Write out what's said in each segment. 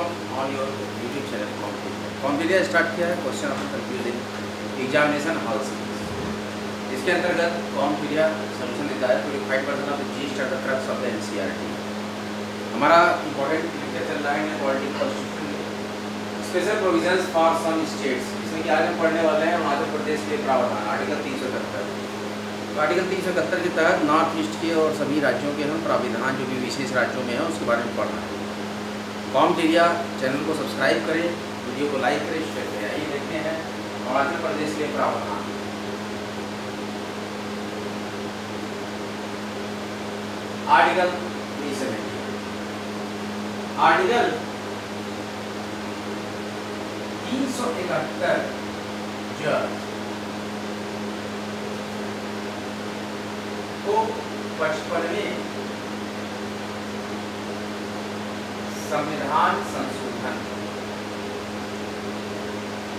Welcome on your YouTube channel Competia. Competia start किया है question of confusing examination hall series. इसके अंतर्गत Competia solution देता है 25% of the GS the crux of the NCERT. हमारा important lecture चल रहा है political constitution special provisions for some states, जिसमें कि आज हम पढ़ने वाले हैं अरुणाचल प्रदेश के प्रावधान आर्टिकल 371। तो आर्टिकल 371 के तहत नॉर्थ ईस्ट के और सभी राज्यों के हम प्राविधान जो भी विशेष राज्यों में है उसके बारे में पढ़ना है। कॉम्पिटिया चैनल को सब्सक्राइब करें, वीडियो को लाइक करें, शेयर करें। आइए देखते हैं अरुणाचल प्रदेश के प्रावधान। आर्टिकल 370 आर्टिकल 371 जो को 55वें संविधान संशोधन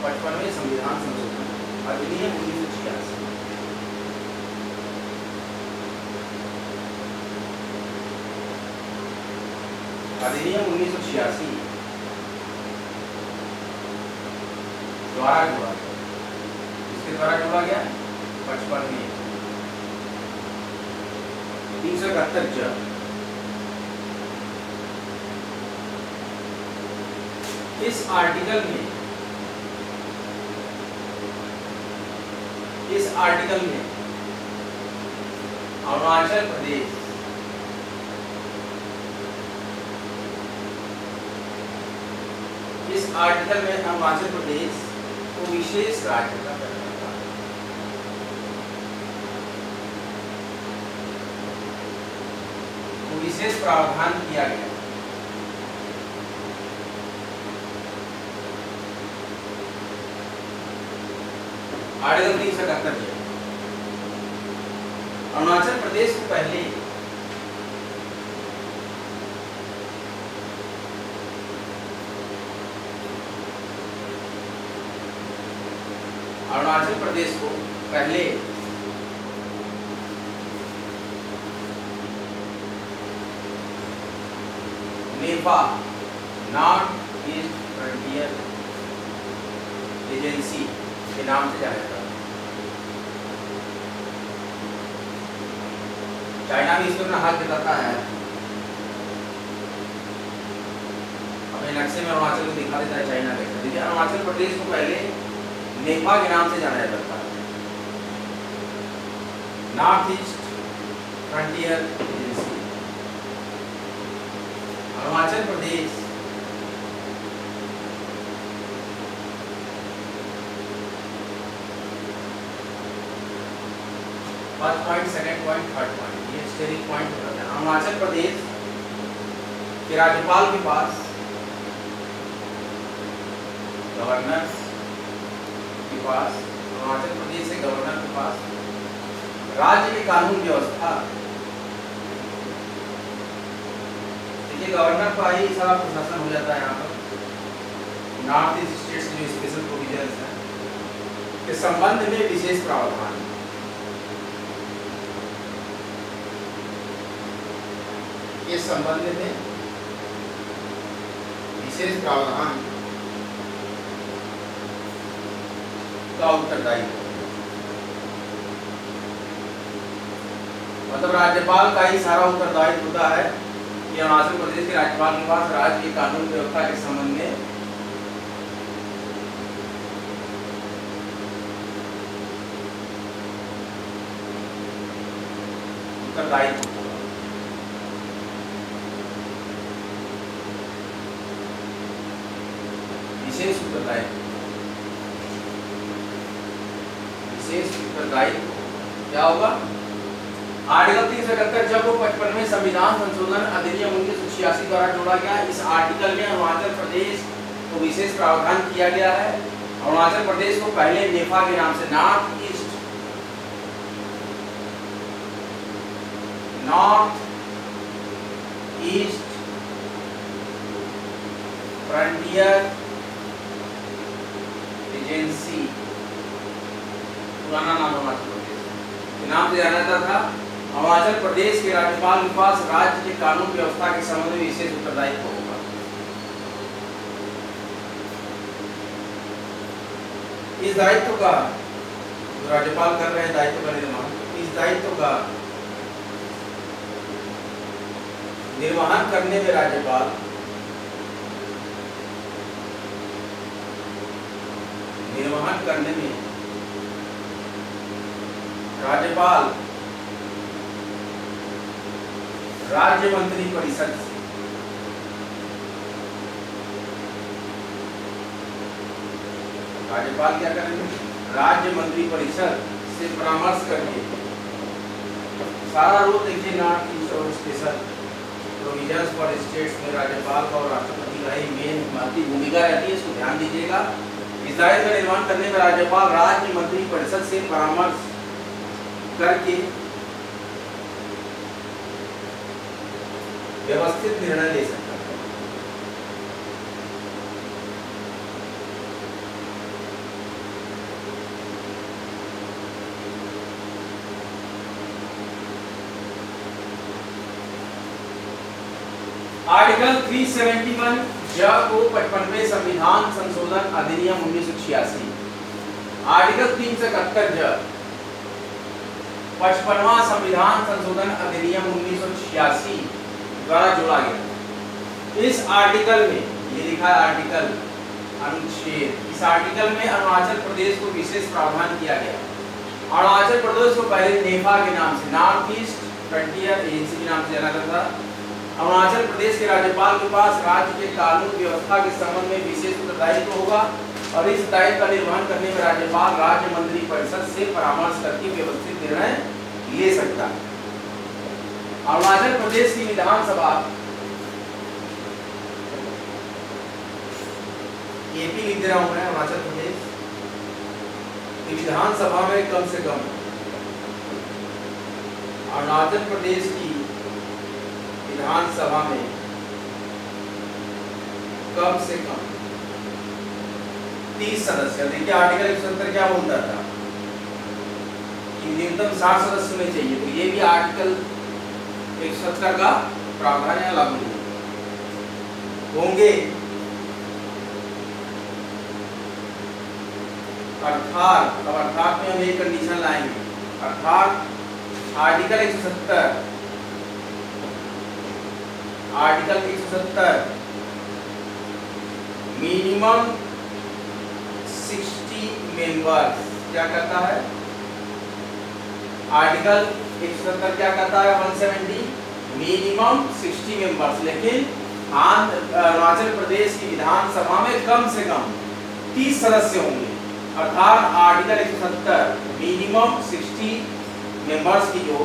55वें संविधान संशोधन अधिनियम 1986 अधिनियम 1986 द्वारा जोड़ा गया। इसके द्वारा जोड़ा गया 55वें 371 ज इस आर्टिकल में अरुणाचल प्रदेश अरुणाचल प्रदेश को विशेष राज्य का दर्जा दिया है। विशेष प्रावधान किया गया। आर्टिकल 371 अरुणाचल प्रदेश को पहले नेफा नॉर्थ ईस्ट फ्रंटियर एजेंसी के नाम से जाना जाता है। चाइना भी इसमें अपना हाथ जताता है। अपने नक्शे में अरुणाचल को दिखा देता है चाइना का। देखिए अरुणाचल प्रदेश को पहले नेफा के नाम से जाना जाता था, north east frontier agency. Arunachal Pradesh first point, second point, third point, ये स्टेरिंग पॉइंट होता है। अरुणाचल प्रदेश के राज्यपाल के पास, गवर्नर के पास, अरुणाचल प्रदेश के गवर्नर के पास राज्य की कानून व्यवस्था, देखिए गवर्नर का ही सारा प्रशासन हो जाता है। यहाँ पर नॉर्थ ईस्ट स्टेट्स जो स्पेशल प्रोविजंस है के संबंध में विशेष प्रावधान, के संबंध में विशेष प्रावधान का उत्तरदायित्व, मतलब राज्यपाल का ही सारा उत्तरदायित्व होता है कि अरुणाचल प्रदेश के राज्यपाल के पास राज्य की कानून व्यवस्था के संबंध में उत्तरदायित्व होगा। विशेष उत्तरदायित्व क्या होगा? आर्टिकल 371 जब वो 55वें संविधान संशोधन अधिनियम 1986 द्वारा जोड़ा गया। इस आर्टिकल में अरुणाचल प्रदेश को विशेष प्रावधान किया गया है। अरुणाचल प्रदेश को पहले नेफा के नाम से, नॉर्थ ईस्ट फ्रंटियर एजेंसी, पुराना नाम अरुणाचल प्रदेश के नाम से जाना जाता था। अरुणाचल प्रदेश के राज्यपाल के पास राज्य के कानून व्यवस्था के संबंध में विशेष उत्तरदायित्व होगा। इस दायित्व का राज्यपाल कर रहे हैं, दायित्व का निर्वहन, इस दायित्व का निर्वहन करने में राज्यपाल राज्य मंत्री परिषद से राज्यपाल क्या करेंगे, राज्य मंत्री परिषद से परामर्श करके सारा रूल देखिए नॉर्थ ईस्ट और स्पेशल प्रोविजंस फॉर स्टेट्स में राज्यपाल का और राष्ट्रपति का ही मेन महत्वपूर्ण भूमिका रहती है, इसको ध्यान दीजिएगा। इस दायित्व का निर्वहन करने में राज्यपाल राज्य मंत्री परिषद से परामर्श करके व्यवस्थित निर्णय ले सकता है। आर्टिकल 371 ज को 55वें संविधान संशोधन अधिनियम 1986, आर्टिकल 371 ज 55वां संविधान संशोधन अधिनियम 1986 द्वारा जोड़ा गया। इस आर्टिकल में ये लिखा है आर्टिकल अनुच्छेद, इस आर्टिकल में अरुणाचल प्रदेश को विशेष प्रावधान किया गया। अरुणाचल प्रदेश को पहले नेफा के नाम से, नॉर्थ ईस्ट फ्रंटियर एजेंसी के नाम से जाना जाता था। अरुणाचल प्रदेश के राज्यपाल के पास राज्य के कानून व्यवस्था के संबंध में विशेष उत्तरदायित्व होगा और इस दायित्व का निर्वहन करने में राज्यपाल राज्य मंत्री परिषद से परामर्श करके व्यवस्थित निर्णय ले सकता है। अरुणाचल प्रदेश की विधानसभा एपी लिख दे रहा हूं मैं, अरुणाचल प्रदेश की विधानसभा में कम से कम अरुणाचल प्रदेश की विधानसभा में कम से कम 30 सदस्य। देखिए आर्टिकल 170 क्या बोलता था कि न्यूनतम 60 सदस्य होने चाहिए, तो ये भी आर्टिकल 170 का प्रावधान है, लागू होंगे। अर्थात अब अर्थात में हम एक कंडीशन लाएंगे, अर्थात आर्टिकल 170 मिनिमम 60 मेंबर्स क्या कहता है, आर्टिकल 170 क्या कहता है 170 मिनिमम 60 मेंबर्स, लेकिन अरुणाचल प्रदेश की विधानसभा में कम से कम 30 सदस्य होंगे। अर्थात आर्टिकल 170 मिनिमम 60 मेंबर्स की जो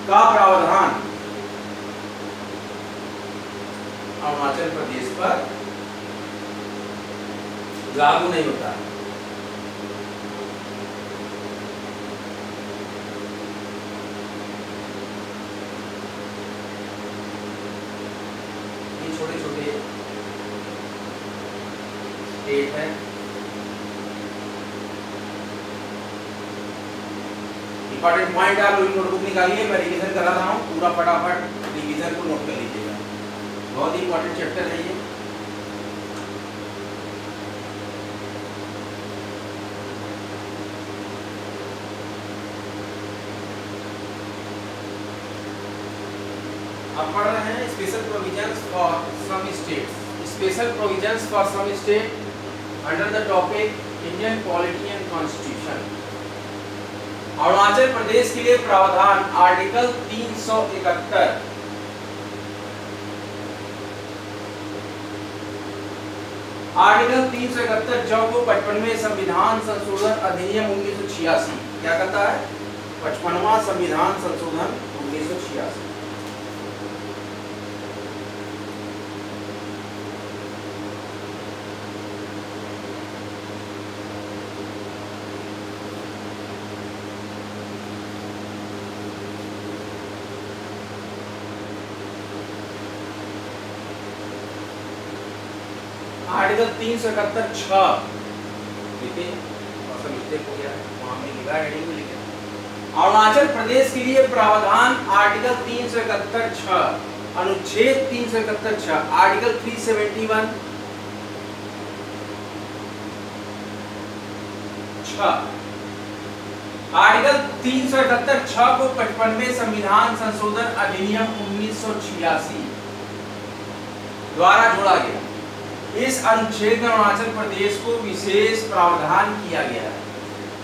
का प्रावधान अरुणाचल प्रदेश पर लागू नहीं होता। ये छोटे छोटे स्टेट है, इंपॉर्टेंट पॉइंट आप लोग नोटबुक निकालिए, मैं रिवीजन करा रहा हूँ, पूरा फटाफट रिवीजन को नोट कर लीजिएगा, बहुत ही इंपॉर्टेंट चैप्टर है ये। अब पढ़ रहे हैं special provisions for some states, special provisions for some state under the topic Indian polity and constitution. Arunachal Pradesh के लिए प्रावधान आर्टिकल 371 आर्टिकल 371 जो को 55वें संविधान संशोधन अधिनियम 1986 क्या कहता है, 55वां संविधान संशोधन 1986। आर्टिकल 371 6 लिखे और सब मिस्टेक हो गया है, वहां में लिखा हेडिंग में लिखे। अरुणाचल प्रदेश के लिए प्रावधान आर्टिकल 371 6 अनुच्छेद 371 6 आर्टिकल 371 आर्टिकल 371(6) को 55वें संविधान संशोधन अधिनियम 1986 द्वारा जोड़ा गया। इस अनुच्छेद में अरुणाचल प्रदेश को विशेष प्रावधान किया गया है।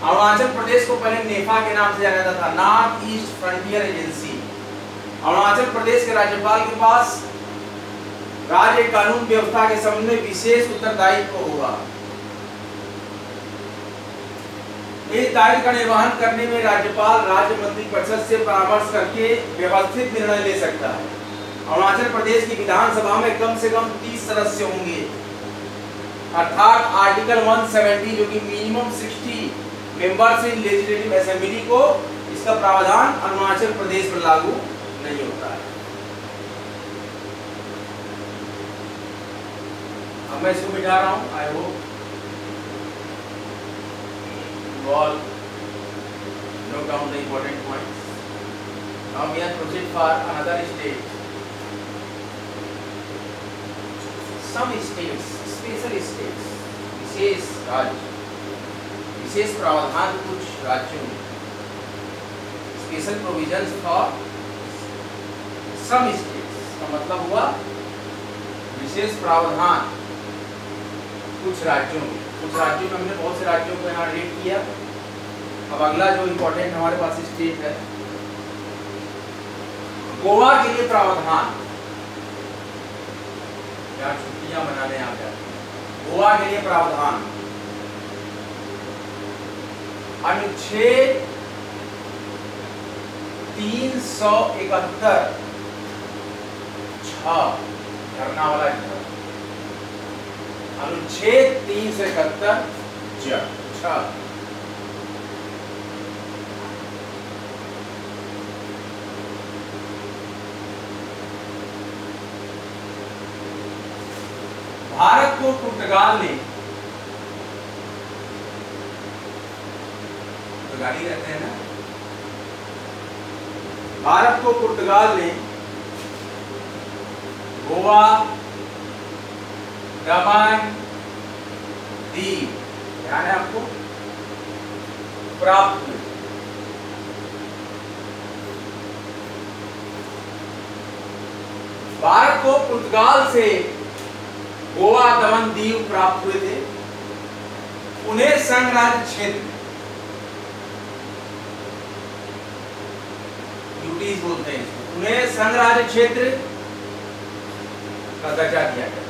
अरुणाचल प्रदेश को पहले नेफा के नाम से जाना जाता था, north east frontier agency. Arunachal Pradesh के राज्यपाल के पास राज्य कानून व्यवस्था के संबंध में विशेष उत्तरदायित्व होगा। इस दायित्व का निर्वहन करने में राज्यपाल राज्य मंत्रिपरिषद से परामर्श करके व्यवस्थित निर्णय ले सकता है। अरुणाचल प्रदेश की विधानसभा में कम से कम 30 सदस्य होंगे, अर्थात आर्टिकल 170 जो कि minimum 60 members in legislative assembly को, इसका प्रावधान अरुणाचल प्रदेश पर लागू नहीं होता है। अब मैं इसको मिटा रहा हूं। I hope you all note down the important points. Now we are proceed for another state. Some states, special states, विशेष राज्य, विशेष प्रावधान कुछ राज्यों में, special provisions for some states का मतलब हुआ विशेष प्रावधान कुछ राज्यों में। कुछ राज्यों में हमने बहुत से राज्यों को यहाँ रेट किया। अब अगला जो इम्पोर्टेंट हमारे पास स्टेट है, गोवा के लिए प्रावधान, यहाँ छुट्टियां मनाने आ जाते हैं। गोवा के लिए प्रावधान अनुच्छेद 371(6) झरना वाला झरना, अनुच्छेद 371(6) भारत को पुर्तगाल ने, पुर्तगाली रहते हैं ना, भारत को पुर्तगाल ने गोवा, दमन दीव, ध्यान है आपको, प्राप्त हुए। भारत को पुर्तगाल से गोवा, दमन दीव प्राप्त हुए थे। उन्हें संघ राज्य क्षेत्र, यूटीज बोलते हैं इसको, उन्हें संघ राज्य क्षेत्र का दर्जा दिया गया।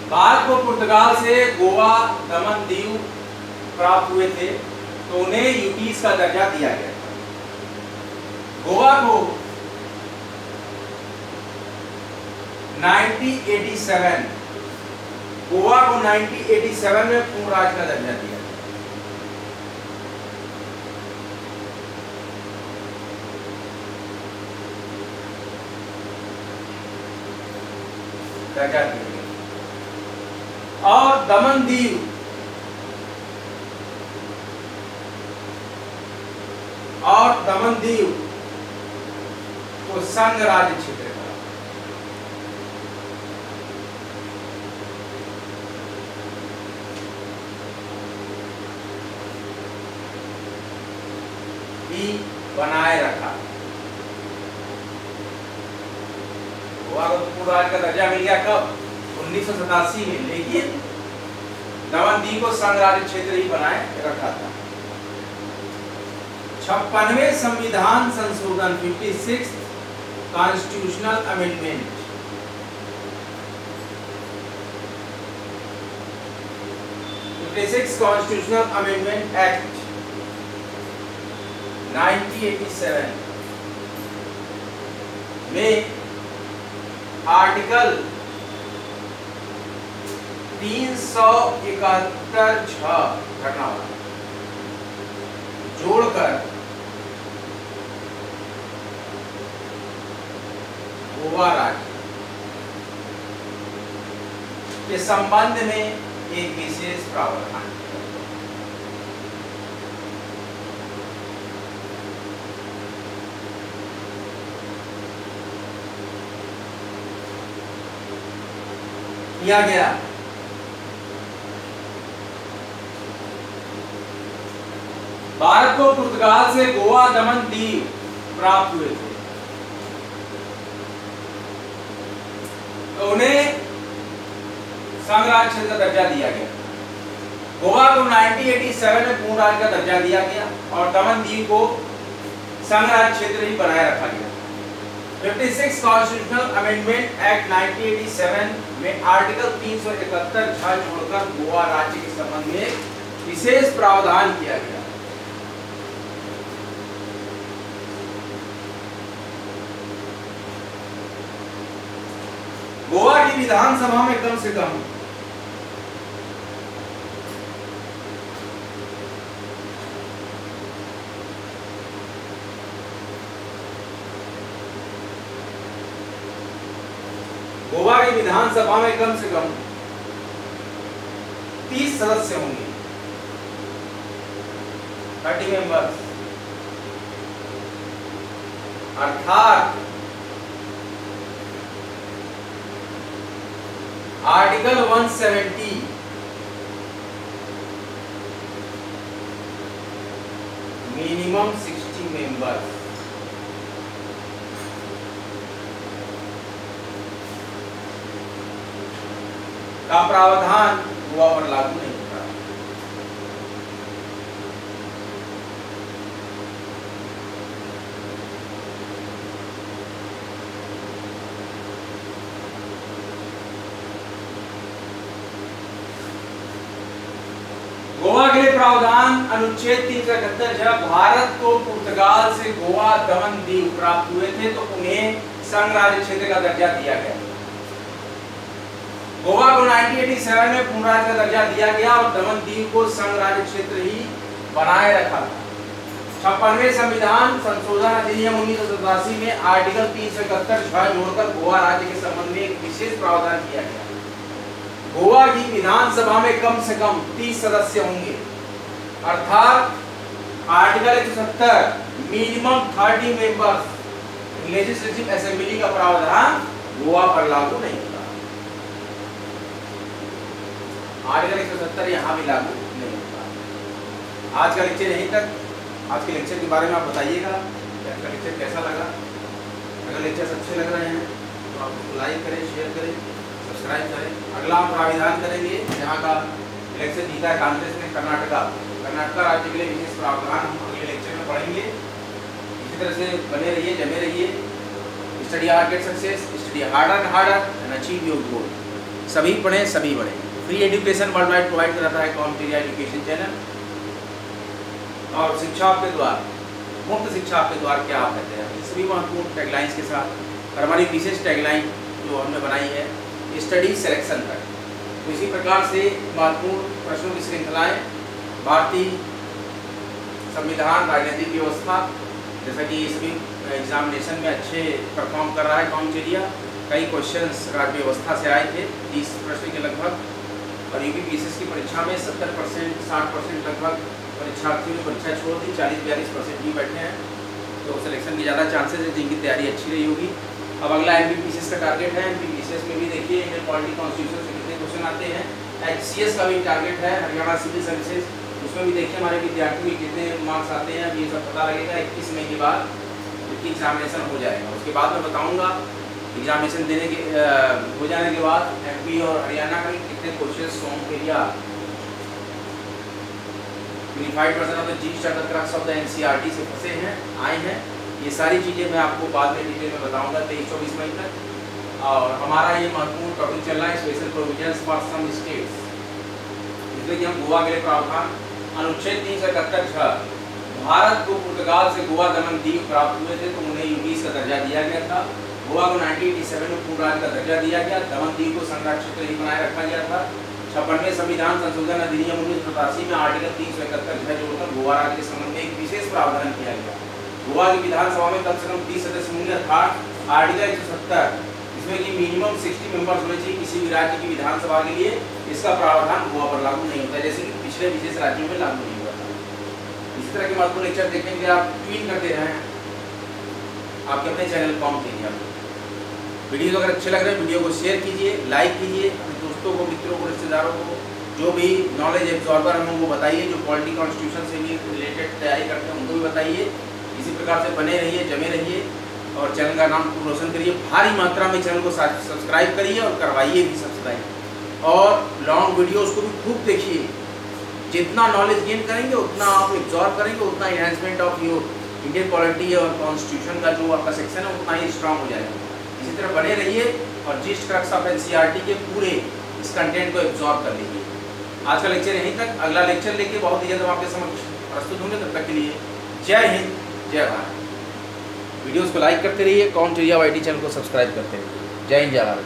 भारत को पुर्तगाल से गोवा, दमन दीव प्राप्त हुए थे तो उन्हें यूटीज का दर्जा दिया गया। गोवा को 1987 में पूर्ण राज्य का दर्जा दिया। दर्जा दिया और दमन दीव को संघ राज्य क्षेत्र का। भी बनाए रखा। गोवा को पूर्ण राज्य का दर्जा मिल गया कब? 1987 में, लेकिन दमन दीव को संघ राज्य क्षेत्र ही बनाए रखा था। 56वें संविधान संशोधन 56th constitutional amendment, constitutional amendment act 1987 में आर्टिकल 371(6) घटना जोड़कर गोवा राज्य के संबंध में एक विशेष प्रावधान। किया गया। भारत को पुर्तगाल से गोवा दमन दीव प्राप्त हुए थे, तो उन्हें संघ राज्य क्षेत्र का दर्जा दिया गया। गोवा को 1987 में पूर्ण राज्य का दर्जा दिया गया और दमन दीव को संघ राज्य क्षेत्र ही बनाए रखा गया। 56 कॉन्स्टिट्यूशनल अमेंडमेंट एक्ट 1987 में आर्टिकल 371 छोड़कर गोवा राज्य के संबंध में विशेष प्रावधान किया गया। गोवा की विधानसभा में कम से कम गोवा की विधानसभा में कम से कम 30 सदस्य होंगे, 30 मेंबर्स, अर्थात आर्टिकल 170 मिनिमम 60 मेंबर्स का प्रावधान गोवा पर लागू नहीं होता। गोवा के लिए प्रावधान अनुच्छेद 371 जब भारत को पुर्तगाल से गोवा दमन दीव प्राप्त हुए थे तो उन्हें संघ राज्य क्षेत्र का दर्जा दिया गया। गोवा को 1987 में पूर्ण राज्य का दर्जा दिया गया और दमन दीव को संघ राज्य क्षेत्र ही बनाए रखा था। 56वें संविधान संशोधन अधिनियम 1987 में आर्टिकल 371 जोड़कर गोवा राज्य के संबंध में एक विशेष प्रावधान किया गया। गोवा की विधानसभा में कम से कम 30 सदस्य होंगे, अर्थात article 170 minimum 30 members legislative assembly का प्रावधान गोवा पर लागू नहीं होता। आर्टिकल 170 यहाँ भी लागू नहीं होता। आज का लेक्चर यहीं तक। आज के लेक्चर के बारे में आप बताइएगा कि आपका लेक्चर कैसा लगा। अगर लेक्चर्स अच्छे लग रहे हैं तो आप लाइक करें, शेयर करें, सब्सक्राइब करें। अगला हम प्राविधान करेंगे जहाँ का इलेक्शन जीता है कांग्रेस ने कर्नाटका राज्य के लिए विशेष प्रावधान हम अगले लेक्चर में पढ़ेंगे। इसी तरह से बने रहिए, जमे रहिए। Study hard get success, study harder and harder and achieve your goal. सभी पढ़ें, सभी बढ़ें। Free education world wide provide कराता है कॉम्पिटिटिव एजुकेशन चैनल। और शिक्षा आपके द्वार, मुफ्त शिक्षा आपके द्वार क्या आप कहते हैं, इन सभी महत्वपूर्ण टैगलाइंस के साथ। और हमारी विशेष टैगलाइन जो हमने बनाई है स्टडी सिलेक्शन तक। तो इसी प्रकार से महत्वपूर्ण प्रश्नों की श्रृंखलाएं, भारतीय संविधान, राजनीतिक व्यवस्था, जैसा कि सभी एग्जामिनेशन में अच्छे परफॉर्म कर रहा है कॉम्पिटिटिव। कई क्वेश्चंस राज्य व्यवस्था से आए थे, 30 प्रश्न के लगभग। और यूपीपीएससी की परीक्षा में 70% 60% लगभग परीक्षार्थियों ने परीक्षा छोड़ दी, 40-42% ही बैठे हैं। तो सिलेक्शन के ज़्यादा चांसेस है जिनकी तैयारी अच्छी रही होगी। अब अगला एमपीपीसीएस का टारगेट है। एमपीपीसीएस में भी देखिए इंडियन पॉलिटी कॉन्स्टिट्यूशन से कितने क्वेश्चन आते हैं। एचसीएस का भी टारगेट है, हरियाणा सिविल सर्विसेज, उसमें भी देखिए हमारे विद्यार्थियों के कितने मार्क्स आते हैं। अब ये सब पता लगेगा 21 मई के बाद, क्योंकि एग्जामिनेशन हो जाएगा। उसके बाद मैं बताऊँगा एग्जामिनेशन देने के हो जाने के बाद एमपी और हरियाणा का कितने क्वेश्चन फॉर्म के लिए unified version of the G star the crux of the NCERT से फंसे हैं, आए हैं। ये सारी चीज़ें मैं आपको बाद में डिटेल में बताऊंगा 23-24 मई तक। और हमारा ये महत्वपूर्ण टॉपिक चल रहा है special provisions for some states, जिसमें कि हम गोवा के लिए प्रावधान अनुच्छेद 371 भारत को पुर्तगाल से गोवा दमन दीव प्राप्त हुए थे तो उन्हें यूपीस का दर्जा दिया गया था। गोवा को 1987 में पूर्ण राज्य का दर्जा दिया गया। दमन दीव को संघ राज्य क्षेत्र ही बनाए रखा गया था। 56वें संविधान संशोधन अधिनियम 1987 में आर्टिकल 371 जोड़कर गोवा राज्य के संबंध में एक विशेष प्रावधान किया गया। गोवा की विधानसभा में कम से कम 30 सदस्य होंगे, अर्थात आर्टिकल 170 इसमें कि मिनिमम 60 मेंबर्स होने चाहिए किसी भी राज्य की विधानसभा के लिए। इसका प्रावधान गोवा पर लागू नहीं होता, जैसे कि पिछले विशेष राज्यों में लागू नहीं हुआ था। इस तरह के महत्वपूर्ण लेक्चर देखने के लिए आप ट्वीट करते रहें आपके अपने चैनल कॉम कीजिए। वीडियो अगर अच्छे लग रहे हैं वीडियो को शेयर कीजिए, लाइक कीजिए, अपने दोस्तों को, मित्रों को, रिश्तेदारों को, जो भी नॉलेज एब्जॉर्बर हम उनको बताइए, जो पॉलिटी कॉन्स्टिट्यूशन से भी रिलेटेड तैयारी करते हैं उनको भी बताइए। इसी प्रकार से बने रहिए, जमे रहिए और चैनल का नाम खूब रोशन करिए। भारी मात्रा में चैनल को सब्सक्राइब करिए और करवाइए भी सब्सक्राइब, और लॉन्ग वीडियोज़ को भी खूब देखिए। जितना नॉलेज गेन करेंगे उतना आप एब्जॉर्व करेंगे, उतना enhancement of your Indian polity और कॉन्स्टिट्यूशन का जो आपका सेक्शन है उतना ही स्ट्रांग हो जाएगा। इसी तरह बने रहिए और जिस्ट क्रक्स ऑफ एनसीईआरटी के पूरे इस कंटेंट को एब्जॉर्व कर लीजिए। आज का लेक्चर यहीं तक, अगला लेक्चर लेके बहुत ही जल्द हम आपके समक्ष प्रस्तुत होंगे। तब तक के लिए जय हिंद, जय भारत। वीडियोस को लाइक करते रहिए, कॉम टेरिया YT चैनल को सब्सक्राइब करते रहिए। जय हिंद, जय भारत।